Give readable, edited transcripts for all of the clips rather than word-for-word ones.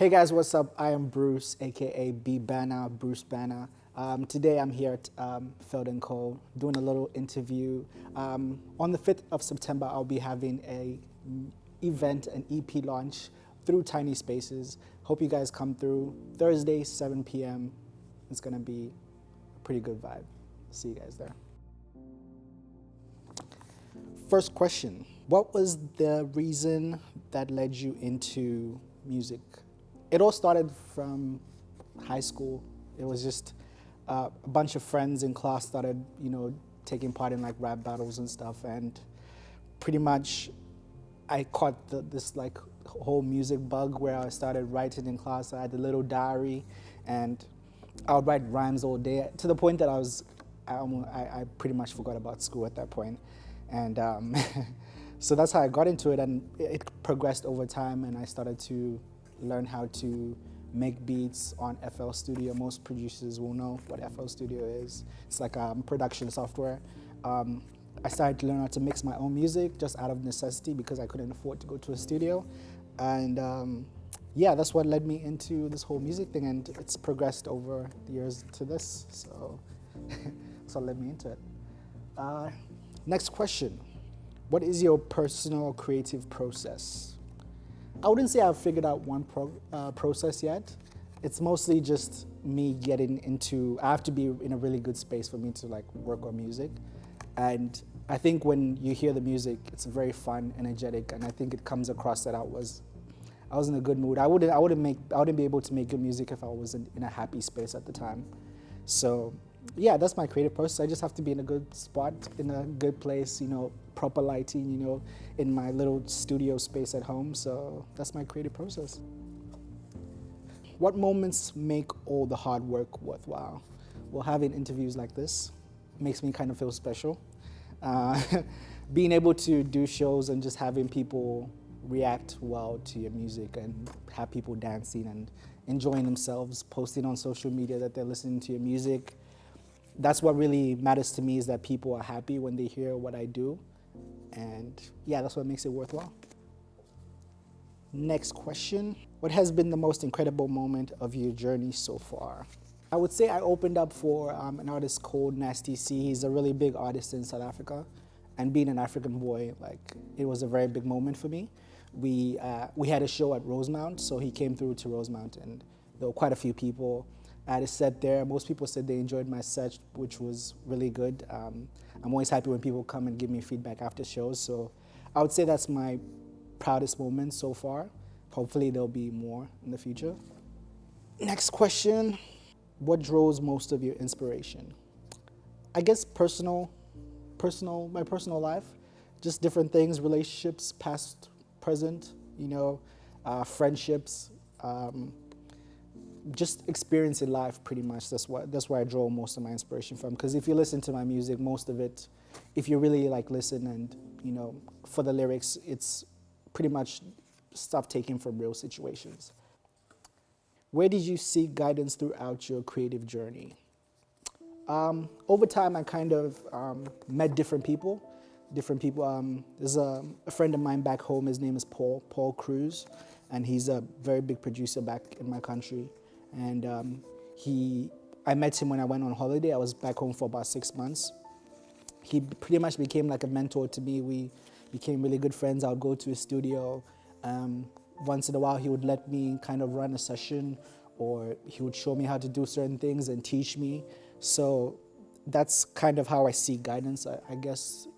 Hey guys, what's up? I am Bruce, aka Bbanner, Bruce Banner. Today I'm here at Feld & Co. doing a little interview. On the 5th of September, I'll be having an EP launch through Tiny Spaces. Hope you guys come through. Thursday, 7 p.m. It's gonna be a pretty good vibe. See you guys there. First question, what was the reason that led you into music? It all started from high school. It was just a bunch of friends in class started, taking part in like rap battles and stuff, and pretty much I caught this like whole music bug where I started writing in class. I had a little diary, and I would write rhymes all day to the point that I pretty much forgot about school at that point, and so that's how I got into it, and it progressed over time, and I started to learn how to make beats on FL Studio. Most producers will know what FL Studio is. It's like production software. I started to learn how to mix my own music just out of necessity because I couldn't afford to go to a studio. And yeah, that's what led me into this whole music thing, and it's progressed over the years to this, so that's what led me into it. Next question. What is your personal creative process? I wouldn't say I've figured out one process yet. It's mostly just me getting into, I have to be in a really good space for me to like work on music. And I think when you hear the music, it's very fun, energetic, and I think it comes across that I was in a good mood. I wouldn't be able to make good music if I wasn't in a happy space at the time. So yeah, that's my creative process. I just have to be in a good spot, in a good place, proper lighting, in my little studio space at home. So that's my creative process. What moments make all the hard work worthwhile? Well, having interviews like this makes me kind of feel special. Being able to do shows and just having people react well to your music and have people dancing and enjoying themselves, posting on social media that they're listening to your music. That's what really matters to me, is that people are happy when they hear what I do. And yeah, that's what makes it worthwhile. Next question. What has been the most incredible moment of your journey so far? I would say I opened up for an artist called Nasty C. He's a really big artist in South Africa. And being an African boy, it was a very big moment for me. We had a show at Rosemount, so he came through to Rosemount, and there were quite a few people. I had a set there. Most people said they enjoyed my set, which was really good. I'm always happy when people come and give me feedback after shows. So I would say that's my proudest moment so far. Hopefully there'll be more in the future. Next question. What draws most of your inspiration? I guess my personal life, just different things, relationships, past, present, friendships, just experience in life, pretty much. That's where I draw most of my inspiration from. Because if you listen to my music, most of it, if you really listen and for the lyrics, it's pretty much stuff taken from real situations. Where did you seek guidance throughout your creative journey? Over time, I kind of met different people. There's a friend of mine back home. His name is Paul Cruz, and he's a very big producer back in my country. And I met him when I went on holiday. I was back home for about 6 months. He pretty much became like a mentor to me. We became really good friends. I would go to his studio. Once in a while, he would let me kind of run a session, or he would show me how to do certain things and teach me. So that's kind of how I seek guidance. I guess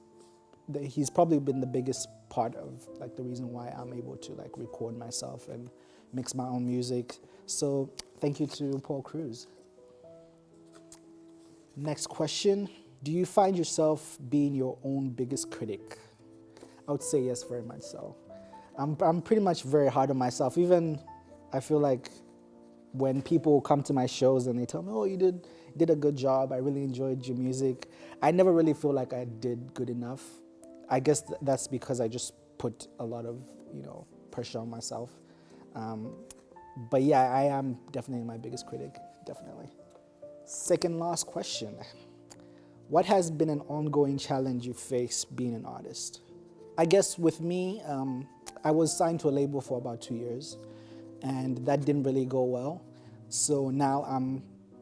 he's probably been the biggest part of the reason why I'm able to record myself and mix my own music. So thank you to Paul Cruz. Next question. Do you find yourself being your own biggest critic? I would say yes, very much so. I'm pretty much very hard on myself. Even I feel like when people come to my shows and they tell me, oh, you did a good job, I really enjoyed your music, I never really feel like I did good enough. I guess that's because I just put a lot of pressure on myself. But yeah, I am definitely my biggest critic, definitely. Second last question. What has been an ongoing challenge you face being an artist? I guess with me, I was signed to a label for about 2 years. and that didn't really go well. So now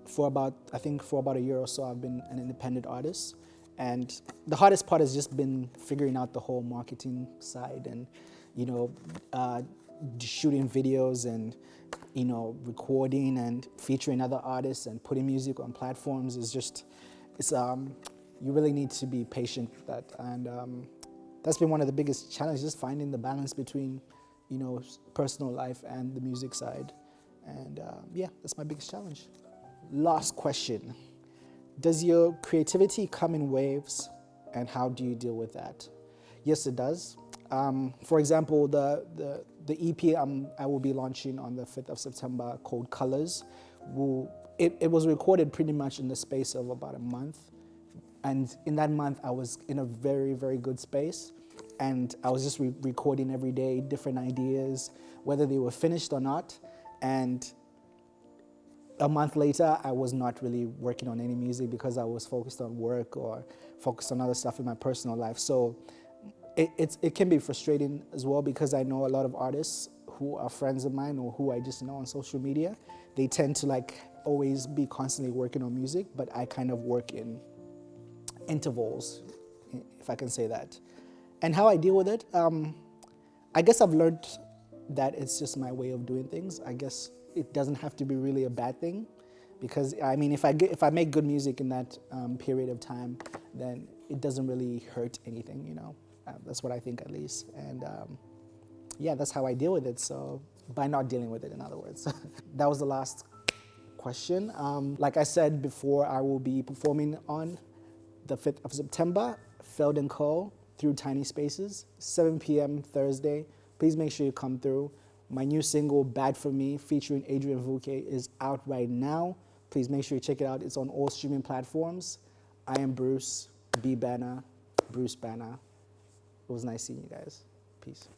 for about a year or so, I've been an independent artist. And the hardest part has just been figuring out the whole marketing side and, you know, shooting videos and, you know, recording and featuring other artists and putting music on platforms is just, you really need to be patient with that. And that's been one of the biggest challenges, just finding the balance between, you know, personal life and the music side. And yeah, that's my biggest challenge. Last question. Does your creativity come in waves, and how do you deal with that? Yes, it does. For example, the EP I will be launching on the 5th of September called Colors, it was recorded pretty much in the space of about a month. And in that month, I was in a very, very good space. And I was just recording every day, different ideas, whether they were finished or not. And a month later, I was not really working on any music because I was focused on work or focused on other stuff in my personal life. So it can be frustrating as well, because I know a lot of artists who are friends of mine or who I just know on social media. They tend to like always be constantly working on music, but I kind of work in intervals, if I can say that. And how I deal with it, I guess I've learned that it's just my way of doing things. I guess it doesn't have to be really a bad thing, because I mean, if I make good music in that period of time, then it doesn't really hurt anything, you know. That's what I think, at least. And yeah, that's how I deal with it. So by not dealing with it, in other words. That was the last question. Like I said before, I will be performing on the 5th of September, Feld & Co. through Tiny Spaces, 7 p.m. Thursday. Please make sure you come through. My new single, Bad For Me, featuring Adrian Vuke, is out right now. Please make sure you check it out. It's on all streaming platforms. I am Bruce, Bbanner, Bruce Banner. It was nice seeing you guys. Peace.